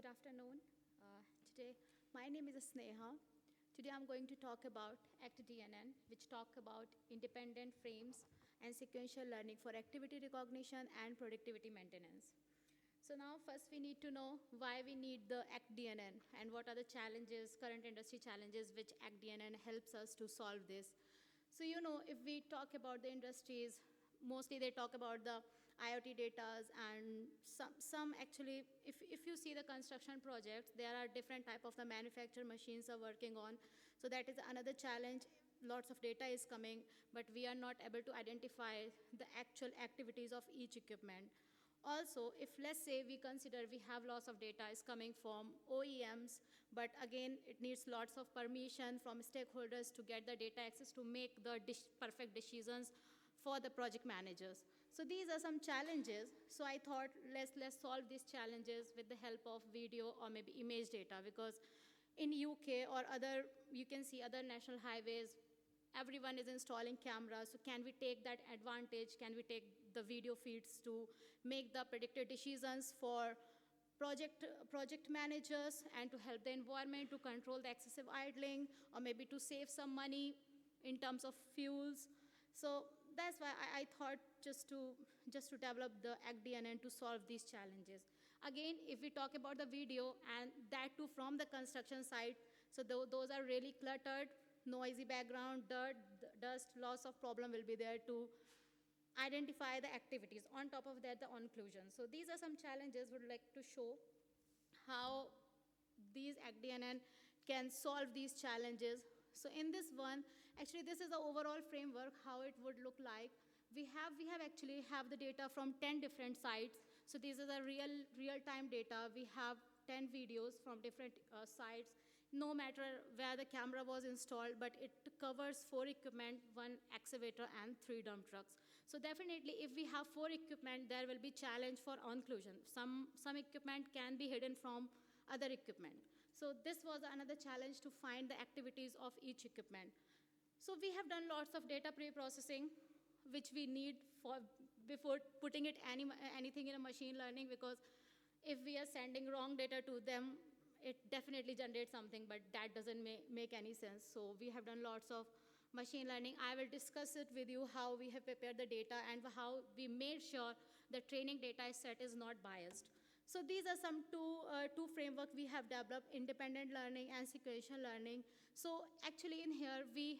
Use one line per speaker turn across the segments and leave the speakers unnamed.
Good afternoon. Today, my name is Sneha. Today, I'm going to talk about ActDNN, which talk about independent frames and sequential learning for activity recognition and productivity maintenance. So now, first, we need to know why we need the ActDNN and what are the challenges, current industry challenges, which ActDNN helps us to solve this. So, if we talk about the industries, mostly they talk about the IoT data, and some actually, if you see the construction projects, there are different type of the manufactured machines are working on. So that is another challenge. Lots of data is coming, but we are not able to identify the actual activities of each equipment. Also, if let's say we consider we have lots of data is coming from OEMs, but again, it needs lots of permission from stakeholders to get the data access to make the perfect decisions for the project managers. So these are some challenges. So I thought let's solve these challenges with the help of video or maybe image data, because in UK or you can see other national highways, everyone is installing cameras. So can we take that advantage? Can we take the video feeds to make the predicted decisions for project managers and to help the environment to control the excessive idling, or maybe to save some money in terms of fuels? So that's why I thought just to develop the ActDNN to solve these challenges. Again, if we talk about the video, and that too from the construction site, so those are really cluttered, noisy background, dirt, dust, lots of problem will be there to identify the activities. On top of that, the occlusion. So these are some challenges we would like to show how these ActDNN can solve these challenges. So in this one, actually this is the overall framework, how it would look like. We actually have the data from 10 different sites. So these are the real-time data. We have 10 videos from different sites, no matter where the camera was installed, but it covers 4 equipment, 1 excavator, and 3 dump trucks. So definitely, if we have 4 equipment, there will be challenge for occlusion. Some equipment can be hidden from other equipment. So this was another challenge to find the activities of each equipment. So we have done lots of data pre-processing, which we need before putting anything in a machine learning, because if we are sending wrong data to them, it definitely generates something, but that doesn't make any sense. So we have done lots of machine learning. I will discuss it with you, how we have prepared the data and how we made sure the training data set is not biased. So these are some two frameworks we have developed, independent learning and sequential learning. So actually in here, we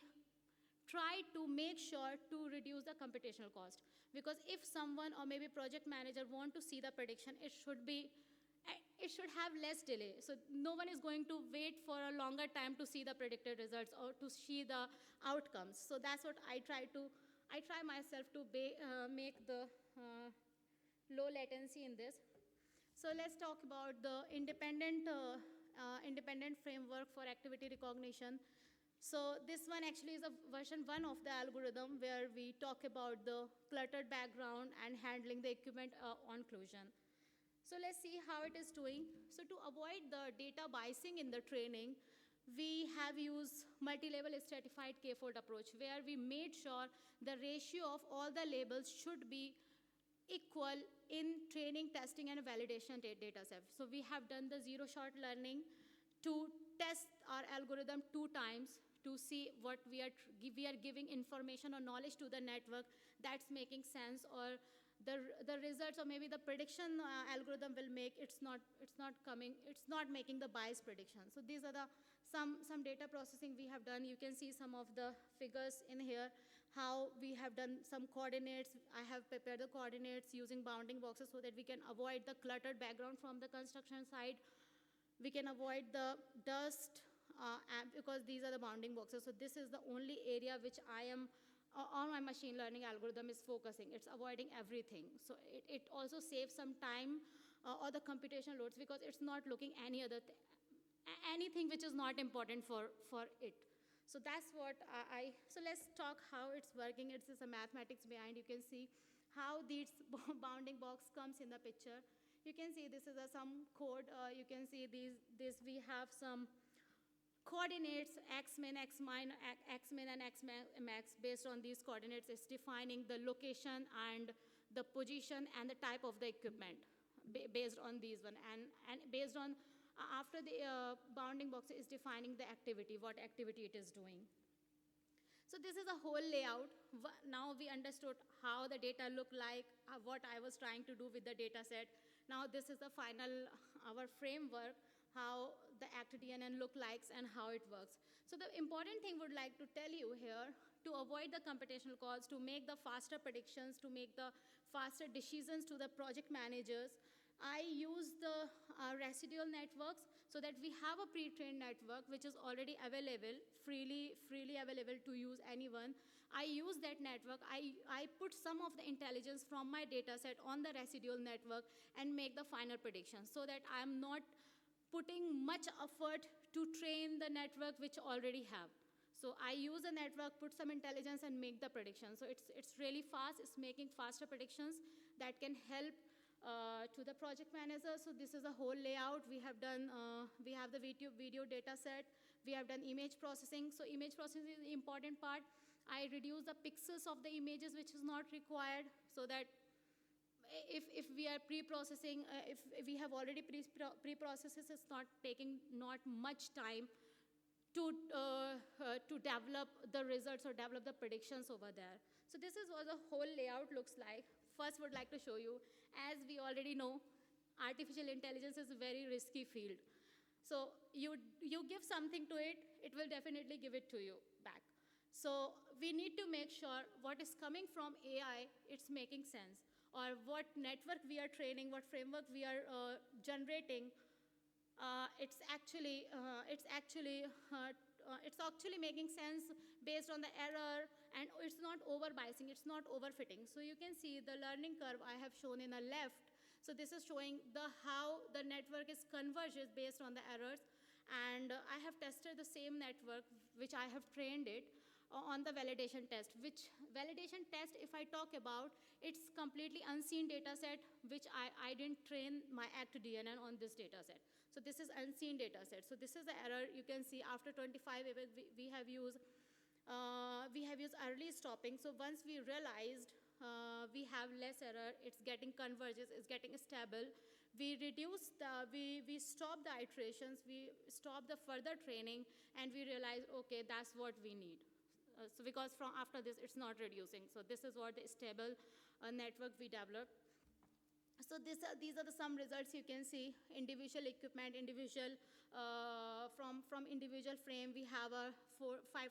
try to make sure to reduce the computational cost. Because if someone or maybe project manager want to see the prediction, it should have less delay. So no one is going to wait for a longer time to see the predicted results or to see the outcomes. So that's what I try myself to make the low latency in this. So let's talk about the independent framework for activity recognition. So this one actually is a version 1 of the algorithm, where we talk about the cluttered background and handling the equipment occlusion. So let's see how it is doing. So to avoid the data biasing in the training, we have used multi-level stratified K-fold approach, where we made sure the ratio of all the labels should be equal in training, testing, and validation data set. So we have done the zero-shot learning to test our algorithm 2 times to see what we are giving information or knowledge to the network that's making sense, or the results or maybe the prediction algorithm will make, it's not making the biased prediction. So these are the some data processing we have done. You can see some of the figures in here, how we have done some coordinates. I have prepared the coordinates using bounding boxes so that we can avoid the cluttered background from the construction side. We can avoid the dust because these are the bounding boxes. So this is the only area which I am on my machine learning algorithm is focusing. It's avoiding everything. So it also saves some time or the computational loads, because it's not looking anything which is not important for it. So that's what so let's talk how it's working. It's just a mathematics behind. You can see how these bounding box comes in the picture. You can see this is some code. You can see we have some coordinates, xmin, xmin, and xmax. Based on these coordinates, it's defining the location and the position and the type of the equipment based on these one. And based on after the bounding box is defining the activity, what activity it is doing. So this is a whole layout. Now we understood how the data look like, what I was trying to do with the data set. Now this is the final, our framework, how the ActDNN look likes and how it works. So the important thing would like to tell you here, to avoid the computational costs, to make the faster predictions, to make the faster decisions to the project managers, I use the residual networks so that we have a pre-trained network which is already available, freely available to use anyone. I use that network. I put some of the intelligence from my data set on the residual network and make the final prediction so that I'm not putting much effort to train the network which already have. So I use a network, put some intelligence and make the prediction. So it's really fast. It's making faster predictions that can help to the project manager. So this is a whole layout. We have done, we have the video data set. We have done image processing. So image processing is the important part. I reduce the pixels of the images which is not required so that if we are pre-processing, if we have already pre-processed, it's not taking not much time to develop the results or develop the predictions over there. So this is what the whole layout looks like. First, would like to show you, as we already know, artificial intelligence is a very risky field. So you give something to it, it will definitely give it to you back. So we need to make sure what is coming from AI, it's making sense. Or what network we are training, what framework we are generating, it's actually making sense based on the error, and it's not over-biasing, it's not overfitting. So you can see the learning curve I have shown in the left. So this is showing how the network is converges based on the errors. And I have tested the same network, which I have trained it on the validation test, which validation test, if I talk about, it's completely unseen data set, which I didn't train my ActDNN on this data set. So this is unseen data set. So this is the error. You can see after 25 events, we have used early stopping. So once we realized we have less error, it's getting converges, it's getting stable. We reduce we stop the iterations, we stop the further training, and we realize, okay, that's what we need. So because from after this, it's not reducing. So this is what the stable network we developed. So these are the some results you can see. Individual equipment, individual, from individual frame, we have 5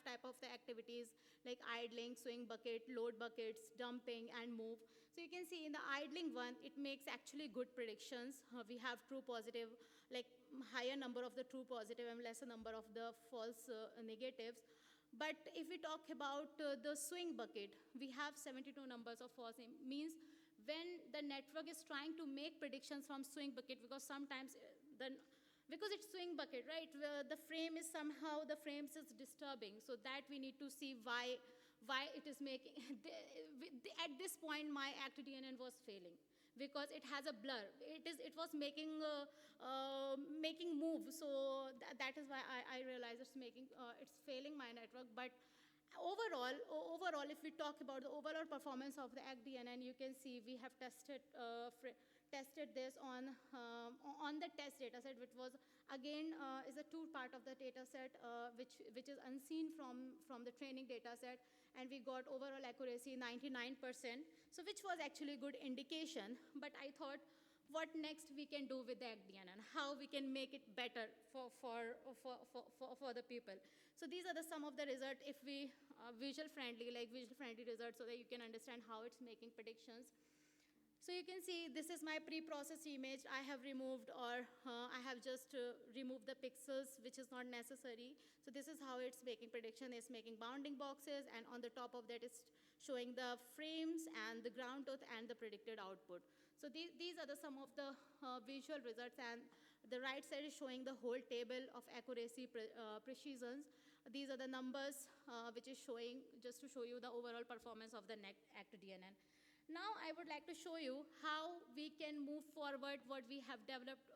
type of the activities like idling, swing bucket, load buckets, dumping, and move. So you can see in the idling one, it makes actually good predictions. We have true positive, like higher number of the true positive and lesser number of the false negatives. But if we talk about the swing bucket, we have 72 numbers of false, means when the network is trying to make predictions from swing bucket, because sometimes because it's swing bucket, right? The frame is somehow, the frames is disturbing. So that we need to see why it is making, at this point, my ActDNN was failing because it has a blur. It was making move. So that is why I realized it's failing my network. But overall, if we talk about the overall performance of the ActDNN, you can see we have tested this on the test data set, which was again is a 2 part of the data set, which is unseen from the training data set, and we got overall accuracy 99%. So which was actually a good indication. But I thought, what next we can do with the ActDNN, how we can make it better for the people. So these are some of the results. If we visual friendly results, so that you can understand how it's making predictions. So you can see this is my pre-processed image. I have removed, or I have just removed the pixels, which is not necessary. So this is how it's making prediction. It's making bounding boxes, and on the top of that, it's showing the frames and the ground truth and the predicted output. So these are some of the visual results, and the right side is showing the whole table of accuracy precisions. These are the numbers which is showing, just to show you the overall performance of the ActDNN. Now I would like to show you how we can move forward what we have developed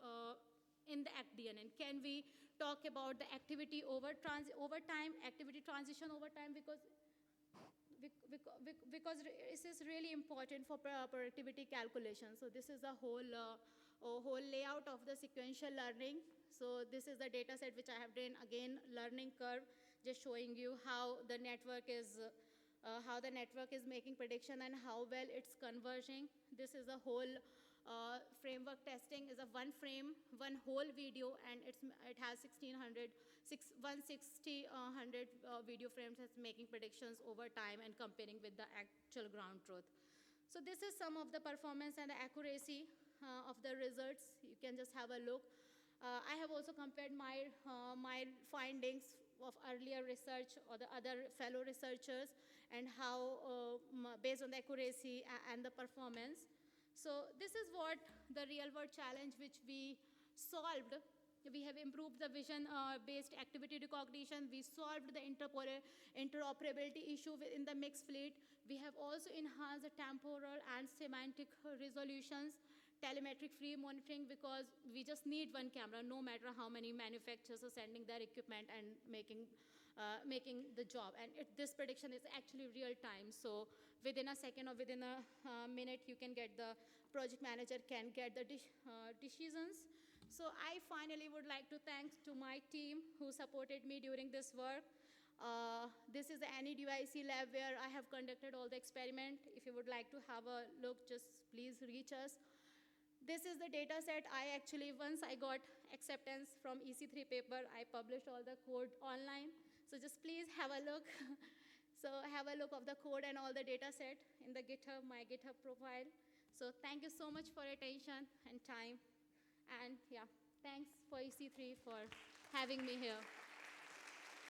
in the ActDNN. Can we talk about the activity over time, activity transition over time, because this is really important for productivity calculation. So this is a whole whole layout of the sequential learning. So this is the data set which I have done, again, learning curve, just showing you how the network is making prediction and how well it's converging. This is a whole framework testing, is a one frame, one whole video, and it has 1,600, 160 video frames that's making predictions over time and comparing with the actual ground truth. So this is some of the performance and the accuracy of the results. You can just have a look. I have also compared my findings of earlier research or the other fellow researchers and how, based on the accuracy and the performance. So this is what the real world challenge which we solved. We have improved the vision-based activity recognition. We solved the interoperability issue in the mixed fleet. We have also enhanced the temporal and semantic resolutions, telemetric-free monitoring, because we just need one camera, no matter how many manufacturers are sending their equipment and making the job. And this prediction is actually real time. So within a second or within a minute, you can get the project manager can get the decisions. So I finally would like to thank to my team who supported me during this work. This is the NEDYC lab where I have conducted all the experiment. If you would like to have a look, just please reach us. This is the data set. Once I got acceptance from EC3 paper, I published all the code online. So just please have a look. So have a look of the code and all the data set in the GitHub, my GitHub profile. So thank you so much for your attention and time. And yeah, thanks for EC3 for having me here.